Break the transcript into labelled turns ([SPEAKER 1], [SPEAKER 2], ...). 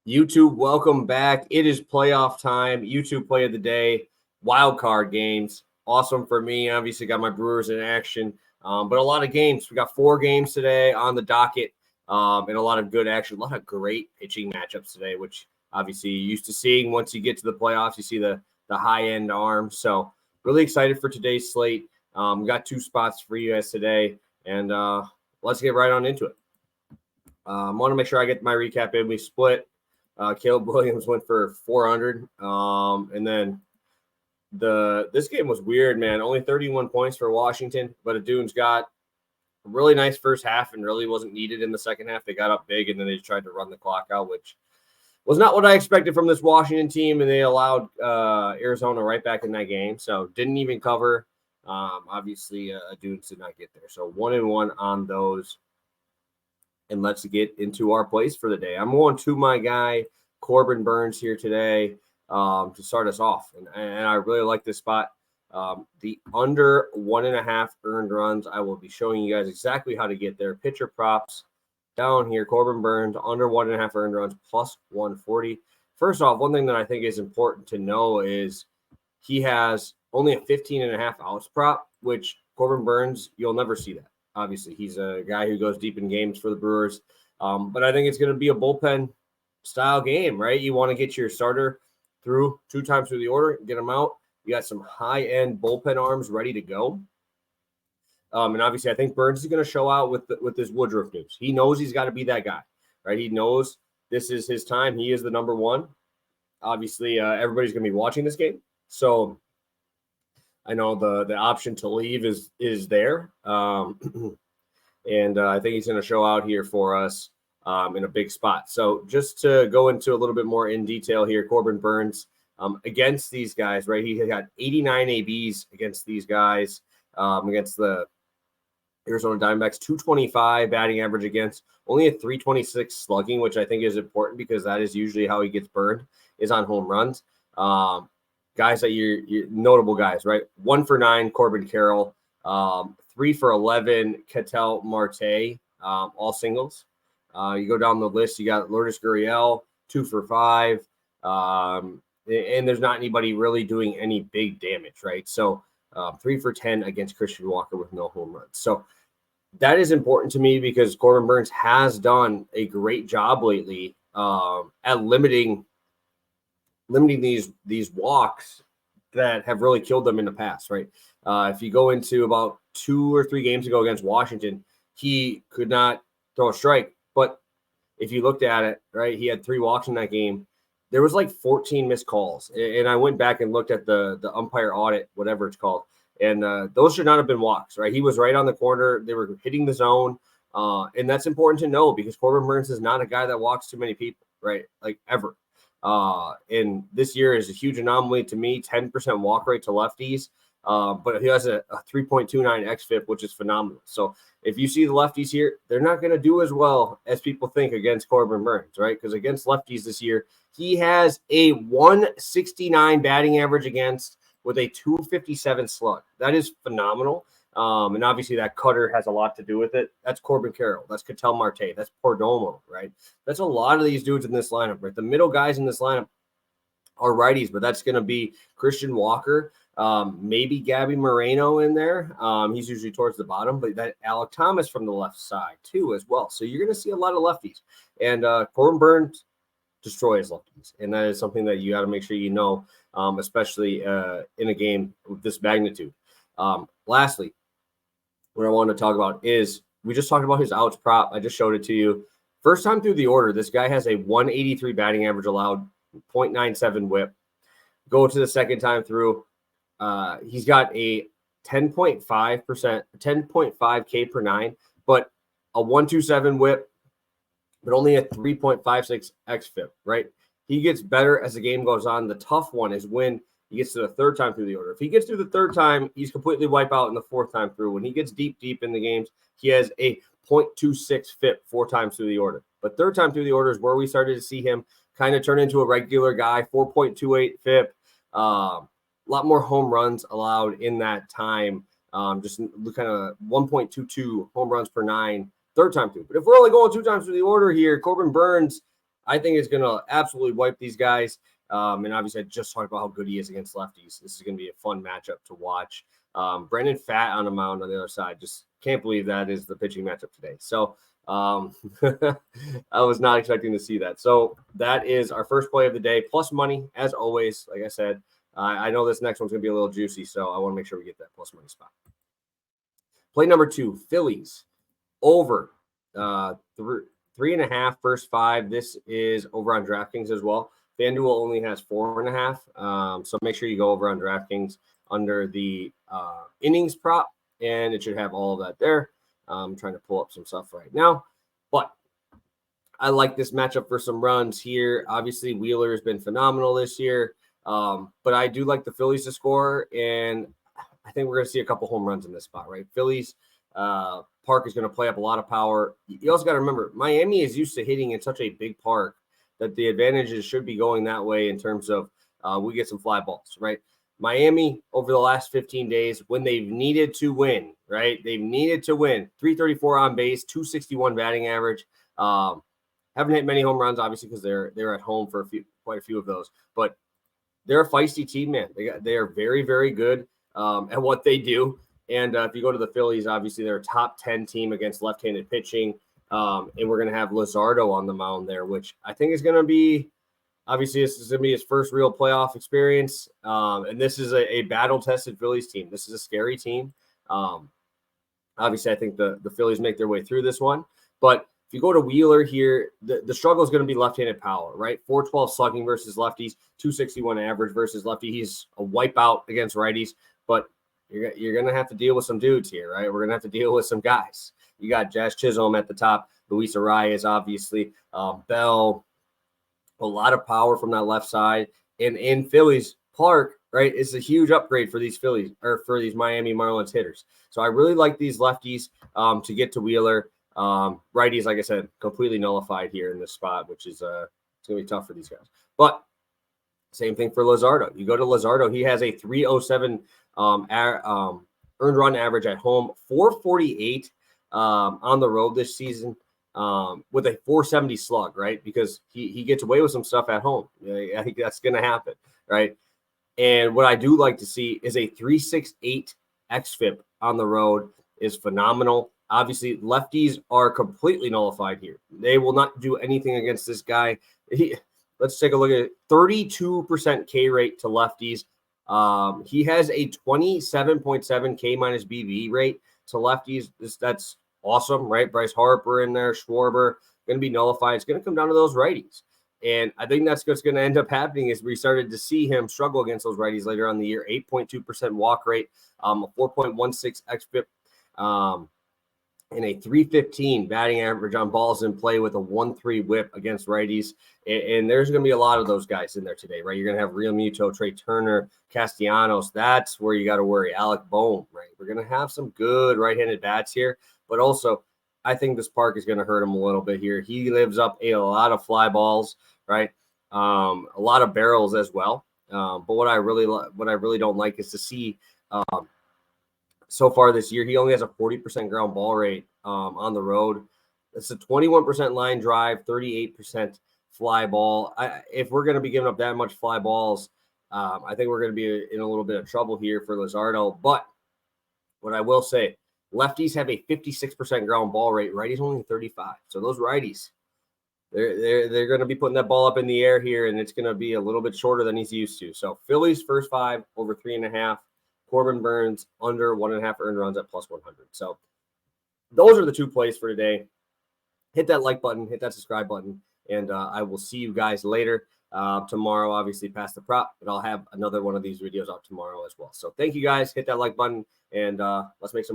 [SPEAKER 1] YouTube, welcome back. It is playoff time. YouTube play of the day, wild card games. Awesome for me. Obviously, got my Brewers in action, but a lot of games. We got 4 games today on the docket, and a lot of good action. A lot of great pitching matchups today, which obviously you're used to seeing. Once you get to the playoffs, you see the high end arms. So really excited for today's slate. We got 2 spots for you guys today, and let's get right on into it. I want to make sure I get my recap in. We split. Caleb Williams went for 400. And then this game was weird, man. Only 31 points for Washington, but Adune's got a really nice first half and really wasn't needed in the second half. They got up big, and then they tried to run the clock out, which was not what I expected from this Washington team, and they allowed Arizona right back in that game. So didn't even cover. Obviously, Adune's did not get there. So 1-1 on those. And let's get into our plays for the day. I'm going to my guy, Corbin Burnes, here today to start us off. And I really like this spot. The under 1.5 earned runs, I will be showing you guys exactly how to get there. Pitcher props down here. Corbin Burnes, under 1.5 earned runs, plus 140. First off, one thing that I think is important to know is he has only a 15.5 outs prop, which Corbin Burnes, you'll never see that. Obviously, he's a guy who goes deep in games for the Brewers. But I think it's going to be a bullpen-style game, right? You want to get your starter through 2 times through the order, get him out. You got some high-end bullpen arms ready to go. And obviously, I think Burnes is going to show out with this Woodruff news. He knows he's got to be that guy, right? He knows this is his time. He is the number one. Obviously, everybody's going to be watching this game. So I know the option to leave is there. And I think he's going to show out here for us in a big spot. So just to go into a little bit more in detail here, Corbin Burnes against these guys, right? He got 89 ABs against these guys, against the Arizona Diamondbacks, 225 batting average against, only a 326 slugging, which I think is important because that is usually how he gets burned, is on home runs. Guys that you're notable guys, right? 1 for 9, Corbin Carroll. 3 for 11, Ketel Marte, all singles. You go down the list, you got Lourdes Gurriel, 2 for 5. And there's not anybody really doing any big damage, right? So 3 for 10 against Christian Walker with no home runs. So that is important to me because Corbin Burnes has done a great job lately at limiting these walks that have really killed them in the past, right? If you go into about 2 or 3 games ago against Washington, he could not throw a strike. But if you looked at it, right, he had 3 walks in that game. There was like 14 missed calls. And I went back and looked at the umpire audit, whatever it's called. And those should not have been walks, right? He was right on the corner. They were hitting the zone. And that's important to know because Corbin Burnes is not a guy that walks too many people, right? Like ever. And this year is a huge anomaly to me, 10% walk rate to lefties. But he has a 3.29 xFIP, which is phenomenal. So if you see the lefties here, they're not going to do as well as people think against Corbin Burnes, right? Because against lefties this year, he has a 169 batting average against with a 257 slug. That is phenomenal. And obviously that cutter has a lot to do with it. That's Corbin Carroll. That's Ketel Marte. That's Perdomo, right? That's a lot of these dudes in this lineup, right? The middle guys in this lineup are righties, but that's going to be Christian Walker, maybe Gabby Moreno in there. He's usually towards the bottom, but that Alec Thomas from the left side too as well. So you're going to see a lot of lefties. And Corbin Burnes destroys lefties. And that is something that you got to make sure you know, especially in a game of this magnitude. Lastly, what I want to talk about is we just talked about his outs prop. I just showed it to you. First time through the order, this guy has a 183 batting average allowed, 0.97 whip. Go to the second time through. He's got a 10.5%, 10.5 K per 9, but a 127 whip, but only a 3.56 xFIP, right? He gets better as the game goes on. The tough one is when he gets to the third time through the order. If he gets through the third time, he's completely wiped out in the fourth time through. When he gets deep in the games, he has a 0.26 FIP 4 times through the order. But third time through the order is where we started to see him kind of turn into a regular guy, 4.28 FIP. A lot more home runs allowed in that time. Just kind of 1.22 home runs per 9 third time through. But if we're only going 2 times through the order here, Corbin Burnes I think is going to absolutely wipe these guys. And obviously, I just talked about how good he is against lefties. This is going to be a fun matchup to watch. Brendan Fat on the mound on the other side. Just can't believe that is the pitching matchup today. So I was not expecting to see that. So that is our first play of the day, plus money, as always. Like I said, I know this next one's going to be a little juicy, so I want to make sure we get that plus money spot. Play number 2, Phillies over 3.5 first 5. This is over on DraftKings as well. FanDuel only has 4.5. So make sure you go over on DraftKings under the innings prop, and it should have all of that there. I'm trying to pull up some stuff right now, but I like this matchup for some runs here. Obviously, Wheeler has been phenomenal this year, but I do like the Phillies to score, and I think we're going to see a couple home runs in this spot, right? Phillies park is going to play up a lot of power. You also got to remember, Miami is used to hitting in such a big park that the advantages should be going that way in terms of we get some fly balls, right? Miami, over the last 15 days, when they've needed to win, right? They've needed to win. 334 on base, 261 batting average. Haven't hit many home runs, obviously, because they're at home for quite a few of those. But they're a feisty team, man. They are very, very good at what they do. And if you go to the Phillies, obviously they're a top 10 team against left-handed pitching. And we're going to have Luzardo on the mound there, which I think is going to be – obviously, this is going to be his first real playoff experience. And this is a battle-tested Phillies team. This is a scary team. Obviously, I think the Phillies make their way through this one. But if you go to Wheeler here, the struggle is going to be left-handed power, right? 412 slugging versus lefties, 261 average versus lefty. He's a wipeout against righties. But you're going to have to deal with some dudes here, right? We're going to have to deal with some guys. You got Jazz Chisholm at the top. Luis Arias, obviously. Bell. A lot of power from that left side. And in Phillies Park, right, it's a huge upgrade for these Phillies or for these Miami Marlins hitters. So I really like these lefties to get to Wheeler. Righties, like I said, completely nullified here in this spot, which is it's going to be tough for these guys. But same thing for Luzardo. You go to Luzardo, he has a 307 earned run average at home, 448 on the road this season. With a 470 slug, right? Because he gets away with some stuff at home. I think that's going to happen, right? And what I do like to see is a 368 xFIP on the road is phenomenal. Obviously, lefties are completely nullified here. They will not do anything against this guy. Let's take a look at it. 32% K rate to lefties. He has a 27.7 K minus BV rate to lefties. That's awesome, right? Bryce Harper in there, Schwarber, going to be nullified. It's going to come down to those righties. And I think that's what's going to end up happening is we started to see him struggle against those righties later on in the year. 8.2% walk rate, a 4.16 xFIP, and a 315 batting average on balls in play with a 1.3 whip against righties. And there's going to be a lot of those guys in there today, right? You're going to have Real Muto, Trey Turner, Castellanos. That's where you got to worry. Alec Bohm, right? We're going to have some good right-handed bats here. But also, I think this park is going to hurt him a little bit here. He lives up a lot of fly balls, right? A lot of barrels as well. But what I really don't like is to see so far this year, he only has a 40% ground ball rate on the road. It's a 21% line drive, 38% fly ball. If we're going to be giving up that much fly balls, I think we're going to be in a little bit of trouble here for Luzardo. But what I will say, lefties have a 56% ground ball rate. Righties only 35. So those righties, they're going to be putting that ball up in the air here, and it's going to be a little bit shorter than he's used to. So Phillies first 5 over 3.5. Corbin Burns under 1.5 earned runs at plus 100. So those are the 2 plays for today. Hit that like button, hit that subscribe button, and I will see you guys later. Tomorrow, obviously, past the prop, but I'll have another one of these videos out tomorrow as well. So thank you guys. Hit that like button, and let's make some